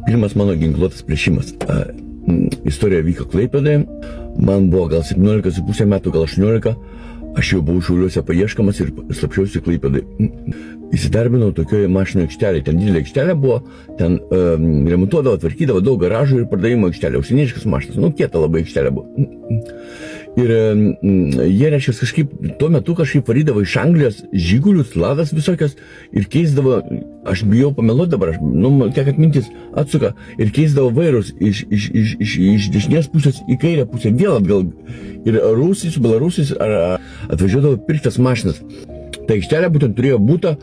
Pirmas mano ginkluotas plėšimas. Istorija vyko Klaipėdoje, man buvo gal 17,5 metų, gal 18, aš jau buvau Šiauliuose paieškamas ir slapčiausi Klaipėdoje. Įsidarbinau tokioje mašinų aikštelėje, ten didelė aikštelė buvo, ten remontuodavo, tvarkydavo daug garažų ir pardavimo aikštelė, užsienietiškas mašinas, kieta labai aikštelė buvo. Ir jie, reiškia, kažkaip, tuo metu kažkaip varydavo iš Anglijos žigulius, ladas visokias ir keisdavo, aš bijau pameluoti dabar, kiek atmintis atsuka, ir keisdavo vairus iš dešinės pusės į kairę pusę, vėl atgal. Ir rusais, belarusais atvažiuodavo pirktas mašinas. Ta aikštelė būtent turėjo būtą,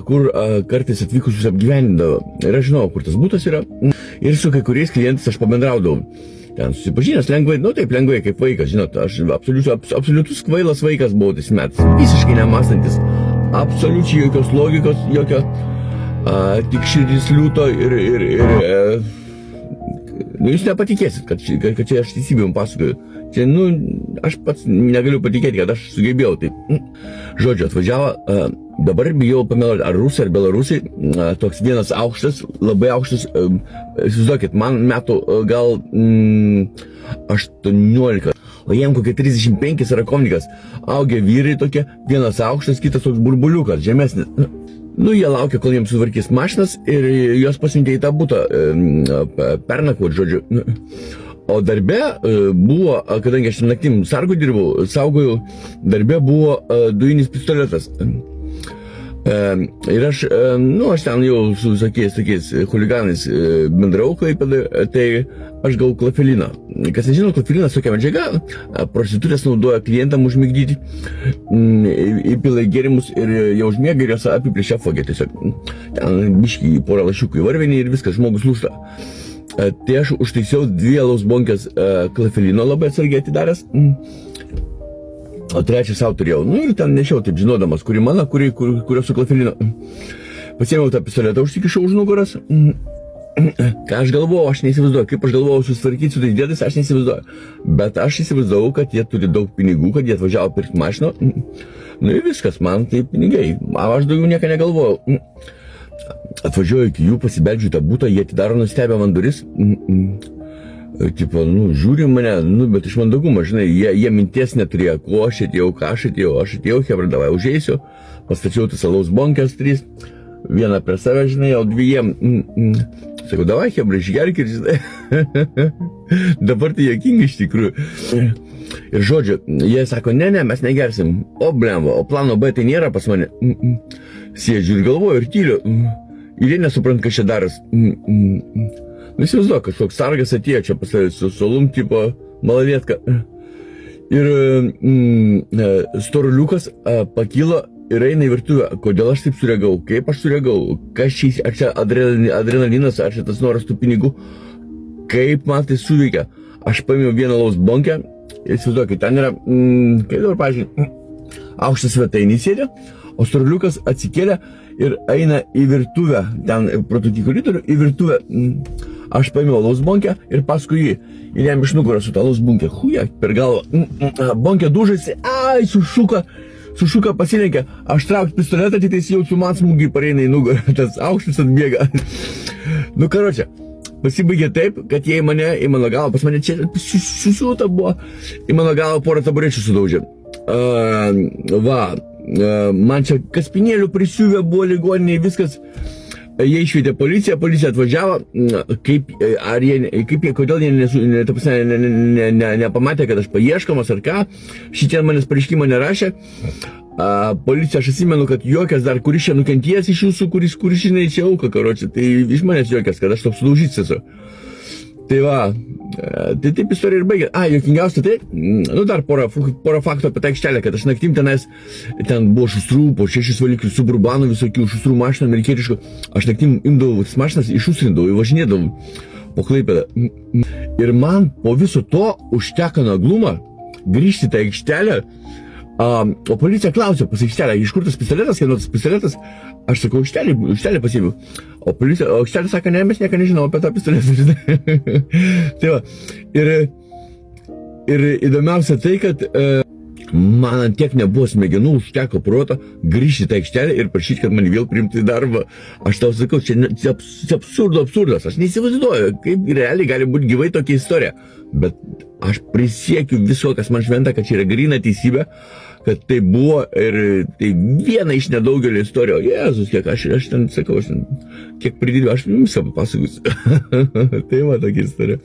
kur kartais atvykusius apgyvendindavo. Ir aš žinau, kur tas būtas yra. Ir su kai kuriais klientais aš pabendraudavau. Ten susipažinęs lengvai, taip lengvai kaip vaikas, žinot, aš absoliutus kvailas vaikas buvau tais metais, visiškai nemąstantis, absoliučiai jokios logikos, jokio, tik širdis liūto ir jūs nepatikėsit, kad čia aš teisybę jums pasakoju, čia, aš pats negaliu patikėti, kad aš sugebėjau taip. Žodžiu, atvažiavo, dabar bijau pameluoti, ar rusai, ar belarusai, toks vienas aukštas, labai aukštas, įsivaizduokit, man metų gal 18, o jiem kokie 35 rakovnikas, augę vyrai tokie, vienas aukštas, kitas toks burbuliukas, žemesnis. Jie laukia, kol jiems sutvarkys mašinas ir jos pasiuntė į tą butą pernakvot, žodžiu. O darbe buvo, kadangi aš naktim sargu dirbau, saugojau, darbe buvo dujinis pistoletas. Ir aš ten jau su visokiais huliganais bendrau Klaipėdoje, tai aš gavau klafeliną. Kas nežino, klafelinas tokia medžiaga, prostitutės naudoja klientam užmigdyti, įpila į gėrimus ir jau užmiega ir jos apiplėšia fogė tiesiog. Ten biškį porą lašiukų įvarvinį ir viskas, žmogus lūžta. Tai aš užtaisiau 2 alaus bonkės klafelino labai atsargiai atidaręs, o 3 savo turėjau. Ir ten nešiau, taip žinodamas, kuri mano, kurio su klafelino. Pasiėmiau tą pistoletą, užsikišau už nugaras. Ką aš galvojau, aš neįsivaizduoju. Kaip aš galvojau susitvarkyti su tais dėdais, aš neįsivaizduoju. Bet aš įsivaizdavau, kad jie turi daug pinigų, kad jie atvažiavo pirkti mašiną. Ir viskas, man tai pinigai. Aš daugiau nieko negalvojau. Atvažiuoju iki jų, pasibeldžiu tą butą, jie atidaro, nustebę man duris. Tipo, žiūri mane, bet iš mandagumo, žinai, jie minties neturėjo, ko aš atėjau, ką aš atėjau, hebra, davai, užeisiu, pastačiau tas alaus bonkės 3, vieną prie save, žinai, o 2 jiem, sakau, davai, hebra, išgerk ir, žinai, dabar tai juokinga iš tikrųjų. Ir žodžiu, jie sako, ne, mes negersim, o blemba, o plano B tai nėra pas mane, sėdžiu ir galvoju ir tyliu, ir jie nesuprant, kas čia daras. Įsivaizduoju, kažkoks sargas atėjo čia pas savęs su solum tipo malavietka. Ir storuliukas pakilo ir eina į virtuvę. Kodėl aš taip sureagau? Kaip aš sureagau? Kas čia, ar čia adrenalinas, ar čia tas noras tų pinigų? Kaip man tai suveikia? Aš paėmiau vieną alaus bonkę ir įsivaizduoju, ten yra, kaip dabar pažiūrėjau, aukštas svetainį sėdė, o storuliukas atsikėlė ir eina į virtuvę, ten pro tokį koridorių, į virtuvę. Aš paėmiau alaus bonkę ir paskui jį. Ir jam iš nugaros su tą alaus bonkę, huja, per galvą. Bonkė dužasi, sušuka pasilenkia. Aš trauksiu pistoletą, tik jaučiu man smūgį pareina į nugarą, tas aukštas atbėga. Karočią, pasibaigė taip, kad jie į mano galvą, pas mane čia susiūta buvo, į mano galvą porą taburečių sudaužė. Man čia kaspinėlių prisiuvę buvo ligoninėje, viskas. Jie išvietė policiją, policija atvažiavo, kodėl jie nepamatė, kad aš paieškamas ar ką, šitie manęs pareiškimo nerašė. Policija, aš atsimenu, kad juokas dar, kuris čia nukentėjęs iš jūsų, kuris žinai čia auka, karočią, tai iš manęs juokas, kad aš toks sudaužytis esu. Tai va, tai taip istorija ir baigė. Juokingiausia tai, dar porą faktų apie tą aikštelę, kad aš naktim ten buvo šustrų, po 6 valiklių su burbanų visokių šustrų mašiną amerikietiškų. Aš naktim imdavau tas mašinas, išusrindavau, įvažinėdavau po Klaipėdą. Ir man po viso to užteko naglumą grįžti tą aikštelę. O policija klausė pas aikštelę, iš kur tas pistoletas, kieno tas pistoletas. Aš sakau, aikštelė pasiėmiau. O aikštelė sako, ne, mes nieko nežinau apie tą pistoletą. Tai va, ir įdomiausia tai, kad Man ant tiek nebuvo smegenų, užteko proto grįžti į tą aikštelę ir prašyti, kad mane vėl priimtų į darbą. Aš tau sakau, čia absurdas. Aš neįsivaizduoju, kaip realiai gali būti gyvai tokia istorija. Bet aš prisiekiu viso, kas man šventa, kad čia yra gryna teisybė, kad tai buvo ir tai viena iš nedaugelio istorijų. Jėzus, kiek aš ten sakau, kiek pridėjau, aš viską papasakosiu. Tai va tokia istorija.